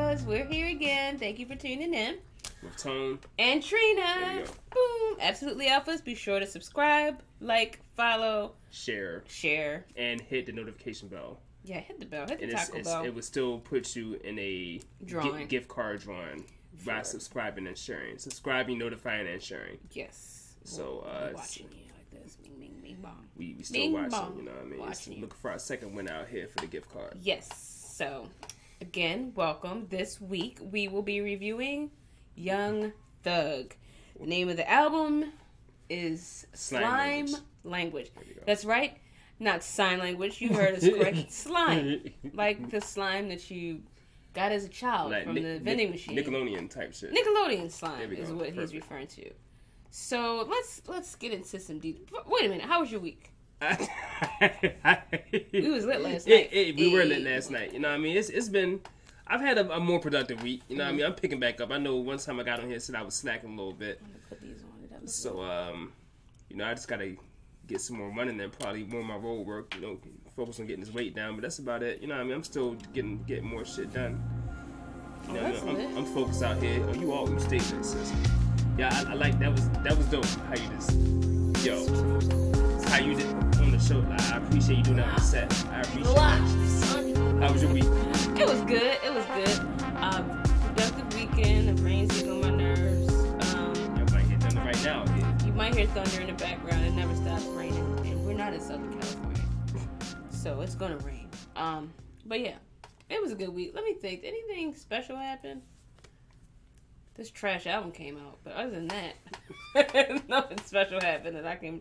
Studios. We're here again. Thank you for tuning in. With Tone. And Trina. Boom. Absolutely Alphas. Be sure to subscribe, like, follow, share, and hit the notification bell. Yeah, hit the bell. Hit the taco bell. It would still put you in a gift card drawing by subscribing and sharing. Subscribing, notifying, and sharing. Yes. So, watching you like this. Bing, bing, bing, bong. We still bing, watching, bong. you know what I mean? Watching Looking for our second winner out here for the gift card. Yes. So, again, welcome. This week, we will be reviewing Young Thug. The name of the album is Slime Language. That's right. Not sign language. You heard us correct. Slime. Like the slime that you got as a child like from the vending machine. Nickelodeon type shit. Nickelodeon slime is what he's referring to. So let's get into some details. Wait a minute. How was your week? We was lit last night. We were lit last night. You know what I mean? It's been... I've had a more productive week. You know what I mean? I'm picking back up. I know one time I got on here said I was slacking a little bit. I'm gonna put these on. So, you know, I just got to get some more running and probably more of my road work, you know, focus on getting this weight down. But that's about it. You know what I mean? I'm still getting more shit done. You know, I'm focused out here. Oh, you stay with it, sis. Yeah, I like that was dope. How you just, how you did on the show. Like, I appreciate you doing that on the set. I appreciate it. How was your week? It was good. Productive weekend. The rain season on my nerves. You might hear thunder right now. You might hear thunder in the background. It never stops raining, and we're not in Southern California, so it's gonna rain. But yeah, it was a good week. Let me think. Anything special happen? This trash album came out, but other than that, nothing special happened that I can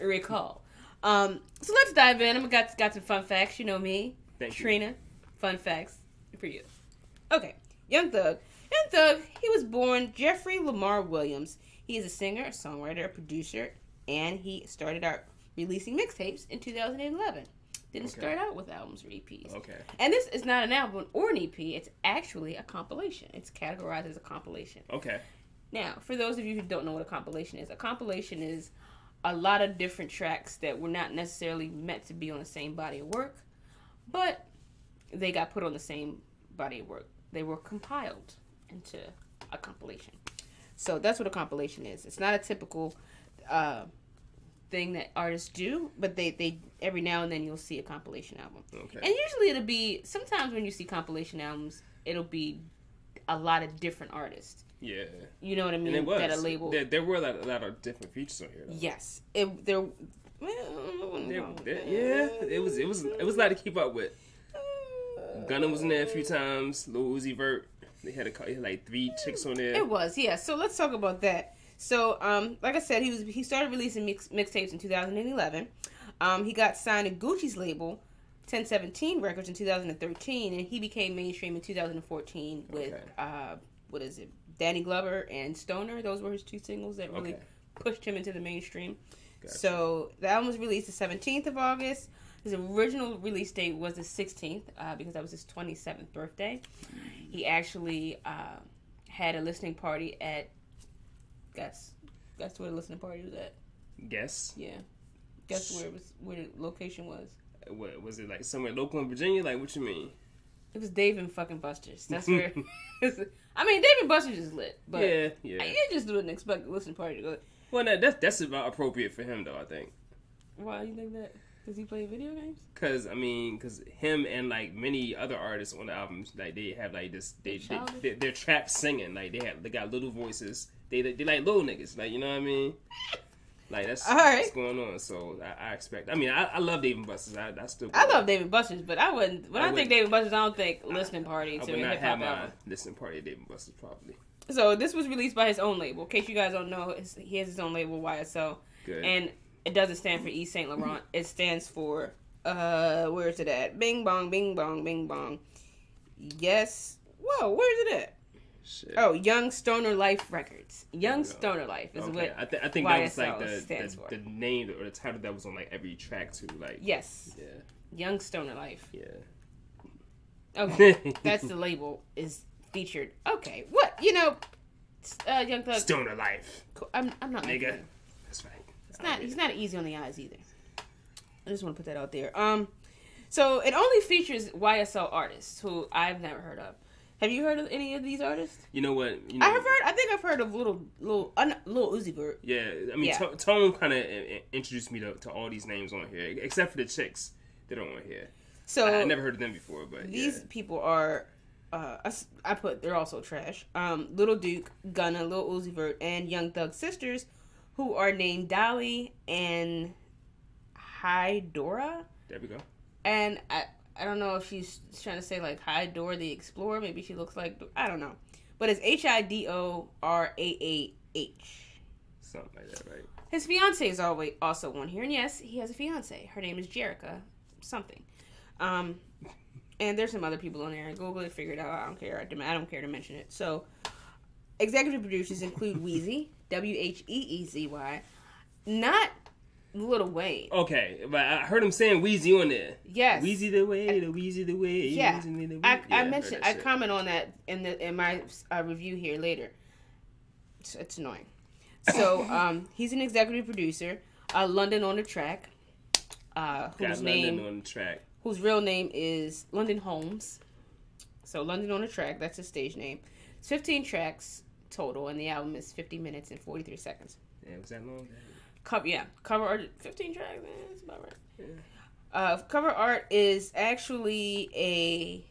recall. So let's dive in. I got some fun facts. You know me, Trina. Fun facts for you. Okay, Young Thug. Young Thug, he was born Jeffrey Lamar Williams. He is a singer, a songwriter, a producer, and he started out releasing mixtapes in 2011. Didn't start out with albums or EPs. Okay. And this is not an album or an EP. It's actually a compilation. It's categorized as a compilation. Okay. Now, for those of you who don't know what a compilation is a lot of different tracks that were not necessarily meant to be on the same body of work, but they got put on the same body of work. They were compiled into a compilation. So that's what a compilation is. It's not a typical thing that artists do, but they every now and then you'll see a compilation album. Okay. And usually it'll be, sometimes when you see compilation albums, it'll be a lot of different artists. Yeah. You know what I mean? And it was. That are labeled. There were a lot of different features on here, though. Yes. It was a lot to keep up with. Gunna was in there a few times. Lil Uzi Vert. They had like 3 chicks on there. It was, yeah. So let's talk about that. So, like I said, he started releasing mixtapes in 2011. He got signed to Gucci's label, 1017 Records, in 2013, and he became mainstream in 2014 with Danny Glover and Stoner. Those were his 2 singles that really pushed him into the mainstream. Gotcha. So the album was released the 17th of August. His original release date was the 16th because that was his 27th birthday. He actually had a listening party at... Guess where the listening party was at. Guess? Yeah. Guess where the location was. What was it, like somewhere local in Virginia? Like, what you mean? It was Dave and fucking Buster's. That's where. I mean, Dave and Buster's is lit, but yeah. You just wouldn't expect a listening party to go. Well, that's about appropriate for him, though. I think. Why you think that? Does he play video games? Because him and like many other artists on the albums, like they have like this, they're trap singing, like they got little voices. They like little niggas, like, you know what I mean? Like that's what's going on. So I expect. I mean, I love Dave and Buster's. I love Dave and Buster's, but I wouldn't. When I think Dave and Buster's, I don't think listening party to a hip hop album. I would not have my listening party at Dave and Buster's probably. So this was released by his own label. In case you guys don't know, he has his own label, YSL. Good. And it doesn't stand for Yves Saint Laurent. It stands for where is it at? Bing bong, bing bong, bing bong. Yes. Whoa, where is it at? Shit. Oh, Young Stoner Life Records. Young Stoner Life is what I think YSL that was like the name or the title that was on like every track too. Like yes. Yeah. Young Stoner Life. Yeah. Okay, that's the label is featured. Okay, what Young Thug. Stoner Life. Cool. I'm not nigga. That's right. He's not easy on the eyes either. I just want to put that out there. So it only features YSL artists who I've never heard of. Have you heard of any of these artists? You know what? I think I've heard of little Uzi Vert. Yeah, I mean, Tone kind of introduced me to all these names on here, except for the chicks that are on here. So I never heard of them before, but these people are. They're also trash. Little Duke, Gunna, Lil Uzi Vert, and Young Thug sisters, who are named Dolly and Hydora. There we go. And I don't know if she's trying to say like Hydora the Explorer. Maybe she looks like, I don't know. But it's Hidoraah. Something like that, right? His fiance is also on here, and yes, he has a fiance. Her name is Jerica something. And there's some other people on there. Google it, figure it out. I don't care. I don't care to mention it. So, executive producers include Wheezy, Wheezy, not Lil Wayne. Okay, but I heard him saying Wheezy on there. Yes, Wheezy the way, the Wheezy the way. Yeah, I mentioned. I comment on that in my review here later. It's annoying. So, he's an executive producer. London on the Track. Whose real name is London Holmes. So London on the Track, that's his stage name. It's 15 tracks total, and the album is 50 minutes and 43 seconds. Yeah, was that long? Cover art, 15 tracks, man, that's about right. Yeah. Cover art is actually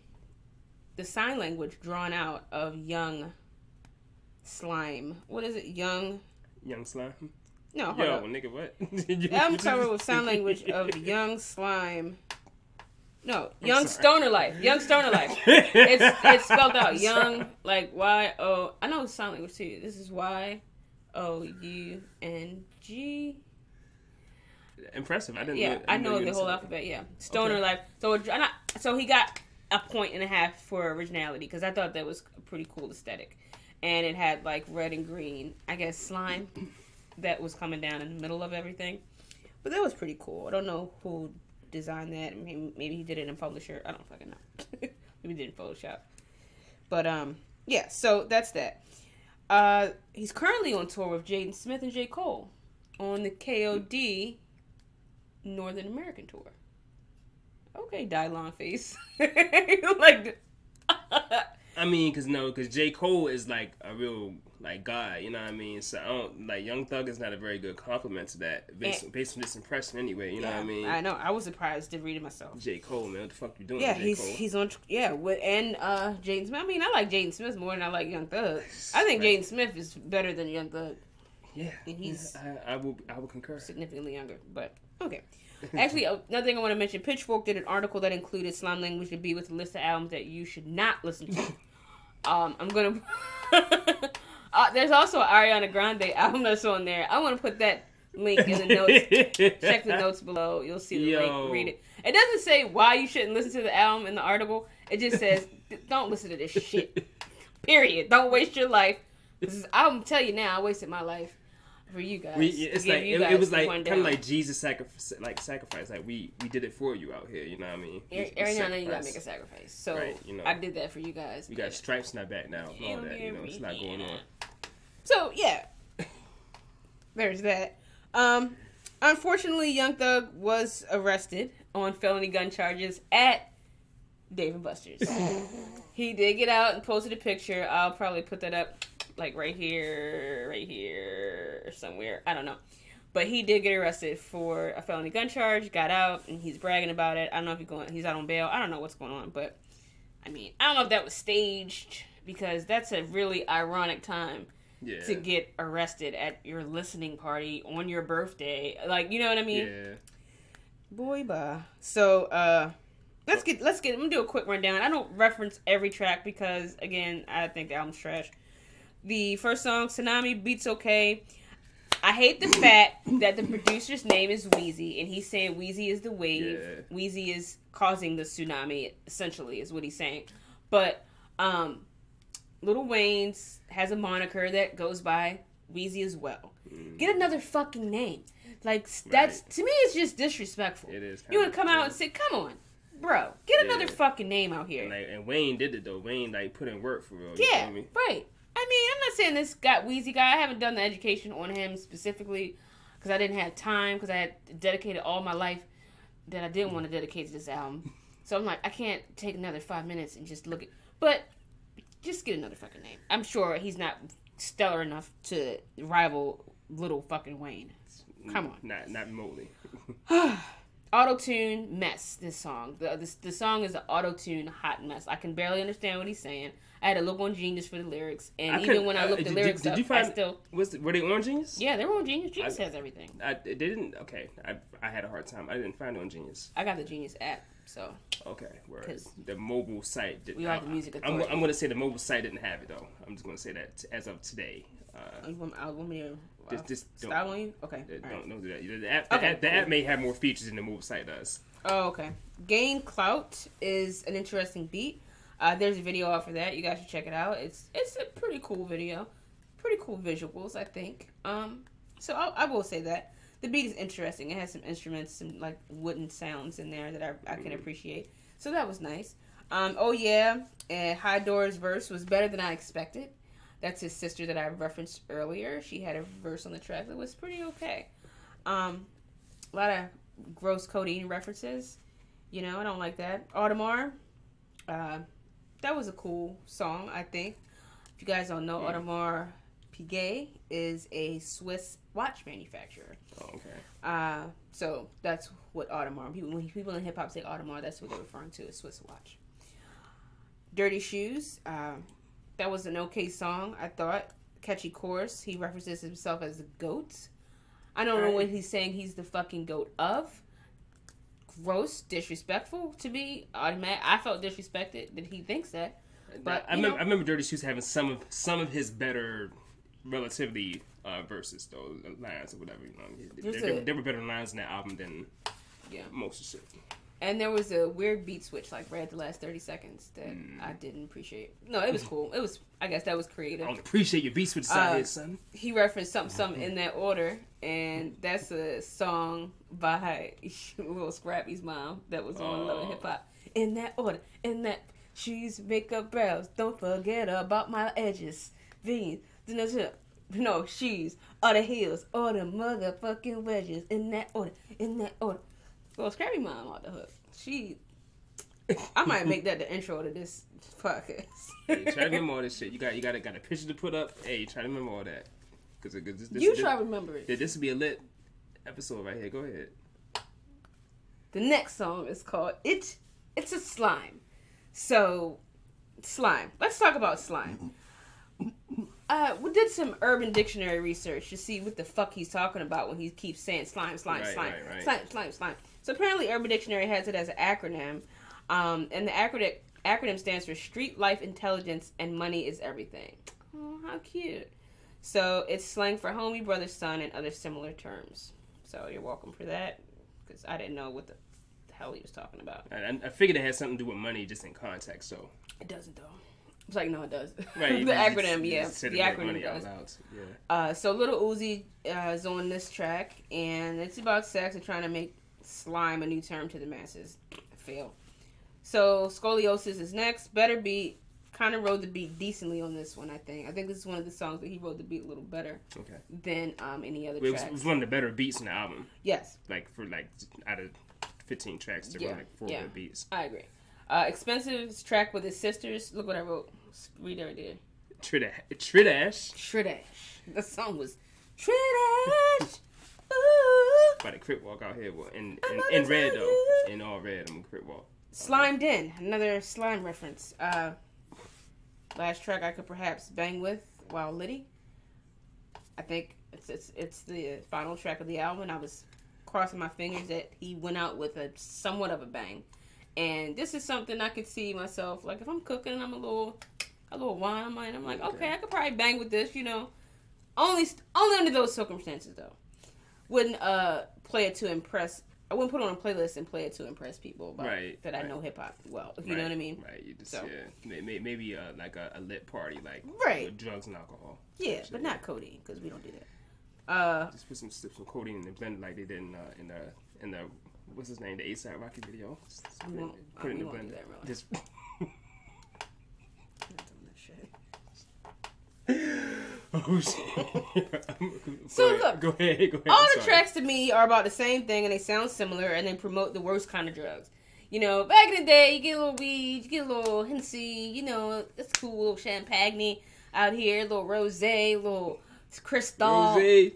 the sign language drawn out of Young Slime. What is it? Young Slime? No, hold up. Nigga, what? Album cover with sign language of Young Slime. No, Young Stoner Life. Young Stoner Life. It's spelled out. Young, like Y-O. I know it's sign language too. This is Y-O-U-N-G. Impressive. I didn't. Yeah, I know the whole alphabet. Yeah, Stoner Life. So he got a 1.5 for originality because I thought that was a pretty cool aesthetic, and it had like red and green. I guess slime that was coming down in the middle of everything, but that was pretty cool. I don't know who designed that. Maybe he did it in Publisher. I don't fucking know. Maybe he did it in Photoshop. But yeah, so that's that. He's currently on tour with Jaden Smith and J. Cole on the KOD Northern American tour. Okay, Dylon face. Like, I mean, because J. Cole is like a real like guy, you know what I mean? So I don't like Young Thug is not a very good compliment to that based on this impression anyway. You know what I mean? I know. I was surprised to read it myself. J. Cole, man, what the fuck you doing? Yeah, with J. Cole? he's on. Yeah, and Jaden Smith. I mean, I like Jaden Smith more than I like Young Thug. I think Jaden Smith is better than Young Thug. Yeah, and he's I will concur. Significantly younger, but okay. Actually, another thing I want to mention: Pitchfork did an article that included Slime Language to be with a list of albums that you should not listen to. I'm gonna. There's also an Ariana Grande album that's on there. I want to put that link in the notes. Check the notes below. You'll see the link. Read it. It doesn't say why you shouldn't listen to the album in the article. It just says don't listen to this shit. Period. Don't waste your life. I'm telling you now, I wasted my life for you guys. It was like kind of like Jesus sacrifice. Like we did it for you out here. You know what I mean? Every now and then you gotta make a sacrifice. So right, I did that for you guys. We got stripes in our back now. And all that. It's not going on. So yeah, there's that. Unfortunately, Young Thug was arrested on felony gun charges at Dave & Buster's. He did get out and posted a picture. I'll probably put that up. Like right here, or somewhere. I don't know. But he did get arrested for a felony gun charge, got out, and he's bragging about it. I don't know if he's out on bail. I don't know what's going on. But, I mean, I don't know if that was staged, because that's a really ironic time to get arrested at your listening party on your birthday. Like, you know what I mean? Yeah. Boy, bye. So, let's get, I'm going to do a quick rundown. I don't reference every track because, again, I think the album's trash. The first song, Tsunami, beats okay. I hate the fact that the producer's name is Wheezy, and he's saying Wheezy is the wave. Yeah. Wheezy is causing the tsunami, essentially, is what he's saying. But Lil Wayne's has a moniker that goes by Wheezy as well. Get another fucking name. Like, that's, to me, it's just disrespectful. It is. You want to come out and say, come on, bro, get another fucking name out here. And Wayne did it, though. Wayne, put in work for real. Yeah, right. I mean, I'm not saying this Wheezy guy. I haven't done the education on him specifically because I didn't have time, because I had dedicated all my life that I didn't want to dedicate to this album. So I'm like, I can't take another 5 minutes and just look at. But just get another fucking name. I'm sure he's not stellar enough to rival little fucking Wayne. Come on. Not remotely. Auto-tune mess, this song. The song is an auto-tune hot mess. I can barely understand what he's saying. I had to look on Genius for the lyrics. And even when I looked the lyrics up, I still... Were they on Genius? Yeah, they were on Genius. Genius has everything. They didn't... Okay. I had a hard time. I didn't find it on Genius. I got the Genius app, so... Okay. Whereas the mobile site didn't... We are the music authority. I'm going to say the mobile site didn't have it, though. I'm just going to say that as of today. You want me to... Just style on you? Okay. Don't do that. The app may have more features than the mobile site does. Oh, okay. Gain Clout is an interesting beat. There's a video out for that. You guys should check it out. It's a pretty cool video. Pretty cool visuals, I think. So I will say that. The beat is interesting. It has some instruments, some like wooden sounds in there that I can appreciate. So that was nice. Oh yeah, High Doors verse was better than I expected. That's his sister that I referenced earlier. She had a verse on the track that was pretty okay. A lot of gross codeine references. You know, I don't like that. Audemars, that was a cool song, I think. If you guys don't know, Audemars Piguet is a Swiss watch manufacturer. Oh, okay. So that's what Audemars, when people in hip-hop say Audemars, that's what they're referring to, a Swiss watch. Dirty Shoes, that was an okay song, I thought. Catchy chorus. He references himself as the GOAT. I don't know what he's saying he's the fucking GOAT of. Gross, disrespectful to me. I felt disrespected that he thinks that. But I remember Dirty Shoes having some of his better, relatively verses, though, lines or whatever. You know, there were better lines in that album than most of the shit. And there was a weird beat switch, like right at the last 30 seconds, that I didn't appreciate. No, it was cool. It was, I guess that was creative. I don't appreciate your beat switch side here, son. He referenced something in that order, and that's a song by Lil Scrappy's mom that was on Love and Hip Hop. In that order, in that shoes, makeup, brows, don't forget about my edges, veins, no, shoes, or the heels, or the motherfucking wedges. In that order, in that order. Well, Scrappy Mom off the hook. I might make that the intro to this podcast. Hey, try to remember all this shit. You got a picture to put up. Hey, try to remember all that. Cause try to remember it. This would be a lit episode right here. Go ahead. The next song is called It's a Slime. So, slime. Let's talk about slime. We did some Urban Dictionary research to see what the fuck he's talking about when he keeps saying slime. Slime. So apparently Urban Dictionary has it as an acronym, and the acronym stands for Street Life Intelligence and Money is Everything. Oh, how cute. So it's slang for homie, brother, son, and other similar terms. So you're welcome for that, because I didn't know what the hell he was talking about. I figured it had something to do with money just in context, so. It doesn't, though. It's like, no, it does. Right. The acronym, the acronym does. Yeah. So Little Uzi is on this track, and it's about sex and trying to make slime a new term to the masses. Fail. So Scoliosis is next. Better Beat kind of rode the beat decently on this one, I think. I think this is one of the songs that he rode the beat a little better than any other tracks. It was one of the better beats in the album. Yes. Like, out of 15 tracks, there were like 4 good beats. I agree. Expensive's track with his sisters. Look what I wrote. Read right there. Tridash. The song was Tridash. Ooh. By the Crip Walk out here. In red, though. In all red, I'm a Crip Walk. Slimed In. Another slime reference. Last track I could perhaps bang with while Liddy. I think it's the final track of the album, and I was crossing my fingers that he went out with a somewhat of a bang. And this is something I could see myself, like if I'm cooking and I'm a little wine, I'm like, okay, I could probably bang with this, you know. Only under those circumstances, though. Wouldn't play it to impress. I wouldn't put it on a playlist and play it to impress people that I know hip hop well. You know what I mean? Right. You just maybe like a lit party, like with drugs and alcohol. Yeah, but not codeine, because we don't do that. Just put some codeine in the blender like they did in the what's his name, the A$AP Rocky video. Put it in the blender. Just. Oh shit. So look, go ahead. All the tracks to me are about the same thing, and they sound similar, and they promote the worst kind of drugs. You know, back in the day, you get a little weed, you get a little Hennessy, you know, it's cool, a little champagne out here, a little rosé, a little Cristal. Rosé.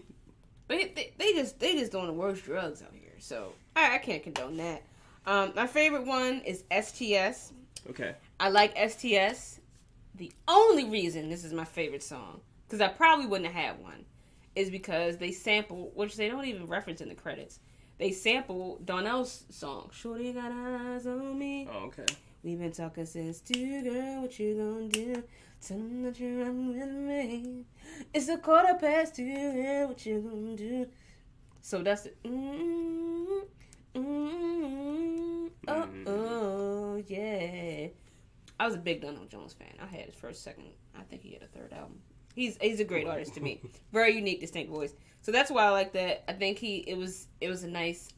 But they just doing the worst drugs out here. So I can't condone that. My favorite one is STS. Okay. I like STS. The only reason this is my favorite song, because I probably wouldn't have had one, is because they sample, which they don't even reference in the credits. They sample Donnell's song, Shorty Got Eyes on Me. Oh, okay. We've been talking since 2, girl, what you gonna do? Tell them that you're riding with me. It's 2:15, girl, what you gonna do? So that's it. Oh, yeah. I was a big Donald Jones fan. I had his first, second, I think he had a third album. He's a great artist to me. Very unique, distinct voice. So that's why I like that. I think it was a nice,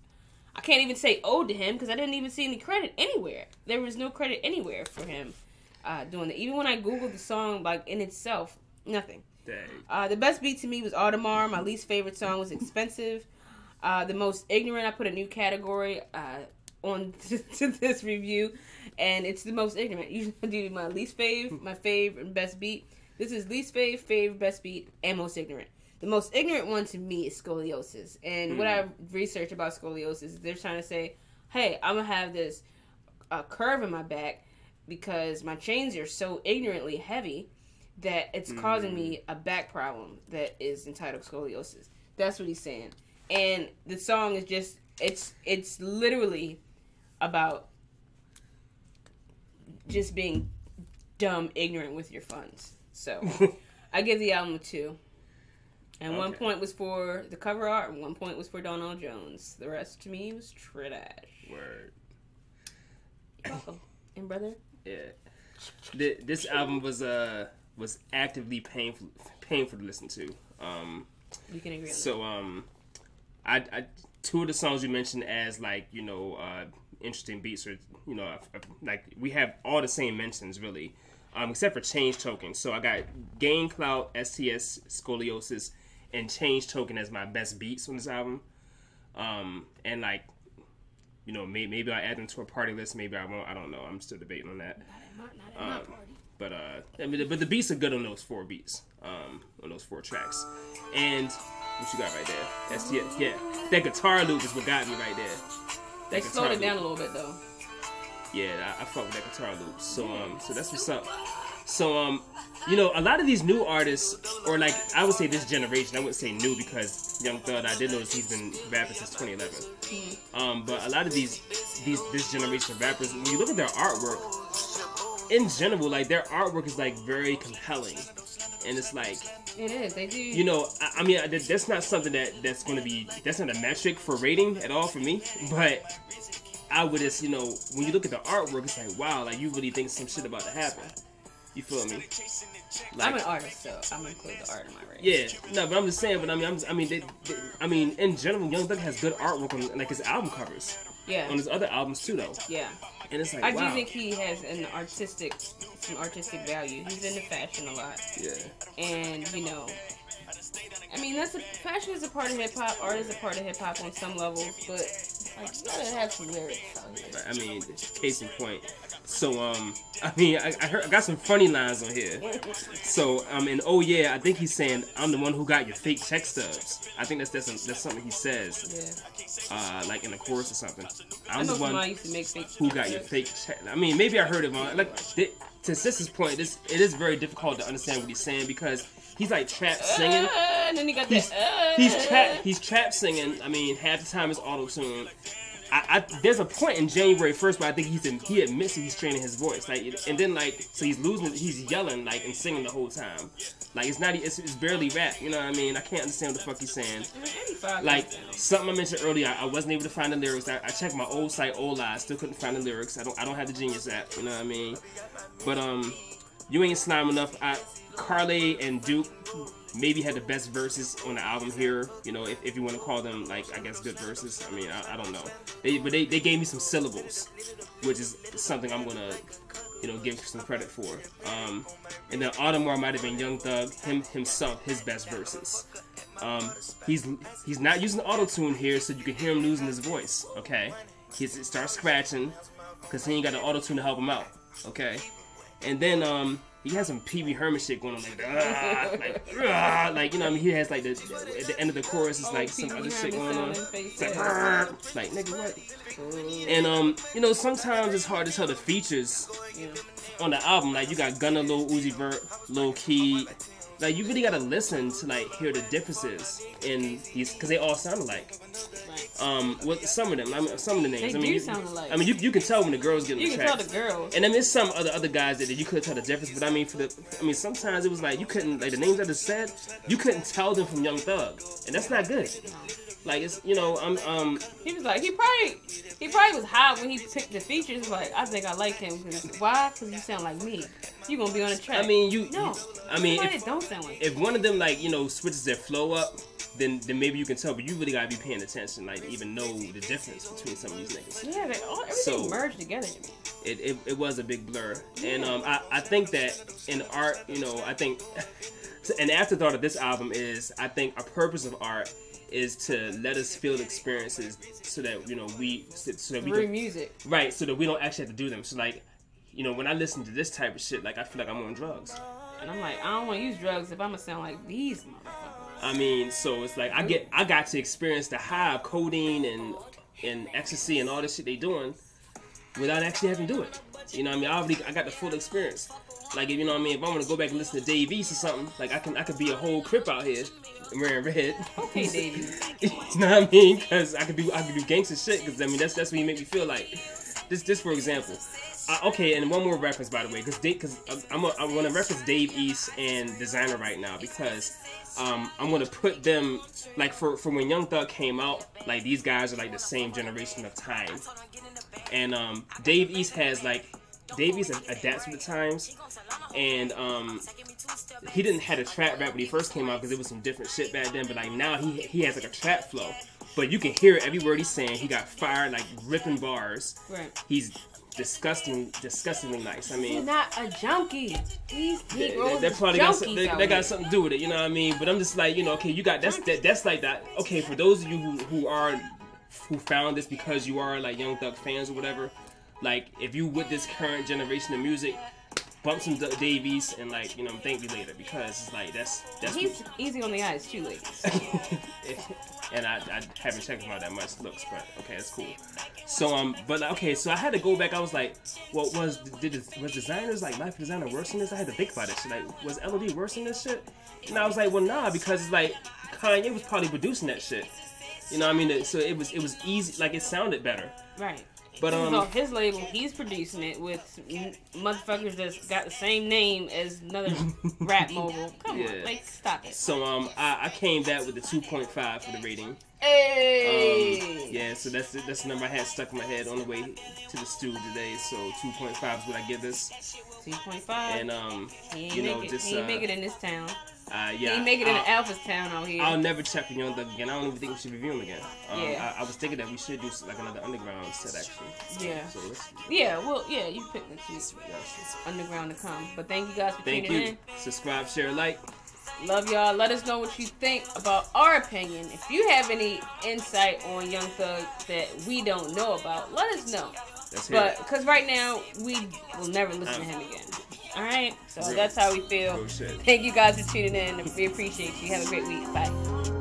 I can't even say ode to him because I didn't even see any credit anywhere. There was no credit anywhere for him doing it. Even when I Googled the song, like, in itself, nothing. Dang. The best beat to me was Audemars. My least favorite song was Expensive. The most ignorant, I put a new category on to this review, and it's the most ignorant. Usually I do my least fave, my fave, and best beat. This is least fave, best beat, and most ignorant. The most ignorant one to me is scoliosis. And what I've researched about scoliosis is they're trying to say, hey, I'm going to have this curve in my back because my chains are so ignorantly heavy that it's causing me a back problem that is entitled scoliosis. That's what he's saying. And the song is just, it's literally about just being dumb, ignorant with your funds. So I give the album a 2. And 1 point was for the cover art, and 1 point was for Donald Jones. The rest to me was trash. Word. You're welcome. And brother? Yeah. This album was actively painful to listen to. You can agree on so, that. I 2 of the songs you mentioned as, like, you know, interesting beats, or, you know, like, we have all the same mentions, really, except for Change Token. So I got Gain Clout, STS, Scoliosis, and Change Token as my best beats on this album. And, like, you know, maybe I'll add them to a party list, maybe I won't, I don't know, I'm still debating on that. Not in my party. But I mean, but the beats are good on those 4 beats, on those 4 tracks. And what you got right there? STS, yeah. That guitar loop is what got me right there. They slowed it down a little bit though. Yeah, I fuck with that guitar loop. So that's what's up. So you know, a lot of these new artists, or like I would say this generation, I wouldn't say new because Young Thug, I did notice he's been rapping since 2011. But a lot of this generation of rappers, when you look at their artwork, in general, like their artwork is like very compelling, and it's like it is. They do. You know, I mean, that's not something that's going to be. That's not a metric for rating at all for me. But I would just, you know, when you look at the artwork, it's like, wow, like you really think some shit about to happen. You feel me? Like, I'm an artist, so I'm gonna include the art in my rating. Yeah, no, but I'm just saying. But I mean, in general, Young Thug has good artwork on like his album covers. Yeah. On his other albums too, though. Yeah. And it's like, I wow. do think he has some artistic value. He's into fashion a lot. Yeah. And, you know, I mean, fashion is a part of hip hop. Art is a part of hip hop on some level, but like, you gotta have some lyrics out here. I mean, case in point. So, I mean, I got some funny lines on here. So, and oh yeah, I think he's saying, I'm the one who got your fake check stubs. I think that's something he says. Yeah. Like in the chorus or something. I'm the one used to make fake who got your fake check. I mean, maybe I heard it wrong. Like, to Sis's point, it is very difficult to understand what he's saying because he's like trap singing. And then he got He's trap singing. I mean, half the time it's auto-tuned. There's a point in January 1st where I think he admits that he's training his voice, like, and then like, so he's yelling like and singing the whole time, like it's barely rap, you know what I mean? I can't understand what the fuck he's saying. Like something I mentioned earlier, I wasn't able to find the lyrics. I checked my old site, Ola, still couldn't find the lyrics. I don't have the Genius app, you know what I mean? But You Ain't Slime Enough. Carly and Duke maybe had the best verses on the album here, you know, if you want to call them, like, I guess good verses. I mean, I don't know. They gave me some syllables, which is something I'm gonna, you know, give some credit for. And then Audemars might have been Young Thug himself, his best verses. He's not using auto-tune here, so you can hear him losing his voice. Okay, he starts scratching. because he ain't got the auto tune to help him out. Okay, and then he has some Pee Wee Herman shit going on, like you know what I mean. He has like at the end of the chorus is like some other shit going on. It's like nigga what? And you know, sometimes it's hard to tell the features on the album. Like you got Gunna, Lil Uzi Vert, Lil Key. Like you really gotta listen to like hear the differences in these, because they all sound alike. With some of them, I mean, some of the names. They do sound alike. I mean, you can tell when the girls get on the track. You can tell the girls. And then there's some other guys that you couldn't tell the difference. But I mean, sometimes it was like you couldn't, like the names I just said, you couldn't tell them from Young Thug, and that's not good. Like it's, you know, he was like, he probably was high when he picked the features. Like, I think I like him. Why? Because you sound like me. You gonna be on the track. I mean, if don't sound like if one of them, like, you know, switches their flow up, then maybe you can tell. But you really gotta be paying attention, like even know the difference between some of these niggas. Yeah, everything merged together to me. It was a big blur, and I think that in art, you know, I think an afterthought of this album is, I think a purpose of art is to let us feel experiences, so that, you know, we through music, right? So that we don't actually have to do them. So like, you know, when I listen to this type of shit, like I feel like I'm on drugs. And I'm like, I don't want to use drugs if I'm gonna sound like these motherfuckers. I mean, so it's like I got to experience the high of codeine and ecstasy and all this shit they doing without actually having to do it. You know what I mean? I got the full experience. Like, if you know what I mean, if I want to go back and listen to Dave East or something, like I could be a whole Crip out here wearing red. Okay, Dave East. You know what I mean? Because I could do gangster shit. Because I mean, that's what you make me feel like. This for example. Okay, and one more reference, by the way, because I want to reference Dave East and Designer right now, because I'm going to put them, like, for when Young Thug came out, like, these guys are like the same generation of time. And Dave East adapts with the times, and he didn't have a trap rap when he first came out, because there was some different shit back then, but like now he has like a trap flow, but you can hear every word he's saying. He got fire, like ripping bars. Right. He's disgustingly nice. I mean, he's not a junkie. That probably got something to do with it. You know what I mean? But I'm just like, you know, okay, you got that's like that. Okay, for those of you who found this because you are like Young Thug fans or whatever, like if you with this current generation of music, bump some Dave East and, like, you know, thank me later, because it's like that's he's easy on the eyes too, ladies. And I haven't checked him out that much looks, but okay, that's cool. So but okay, so I had to go back. I was like, well, was Designers, like Life of Designer, worse than this? I had to think about it. Shit, like, was LOD worse than this shit? And I was like, well, nah, because it's like Kanye was probably producing that shit. You know what I mean? So it was easy, like it sounded better. Right. But this is off his label. He's producing it with motherfuckers that's got the same name as another rap mogul. Come on, like, stop it. So I came back with the 2.5 for the rating. Hey. Yeah, so that's the number I had stuck in my head on the way to the studio today. So 2.5 is what I give this. 2.5. And he ain't make it in this town. Yeah, he ain't make it in Alpha's town out here. I'll never check for Young Thug again. I don't even think we should review him again. I was thinking that we should do like another underground set actually. Yeah. So you picked the two. Underground to come. But thank you guys for tuning in. Subscribe, share, like. Love y'all. Let us know what you think about our opinion. If you have any insight on Young Thug that we don't know about, let us know. Because right now, we will never listen to him again. Alright? So that's how we feel. Thank you guys for tuning in. We appreciate you. Have a great week. Bye.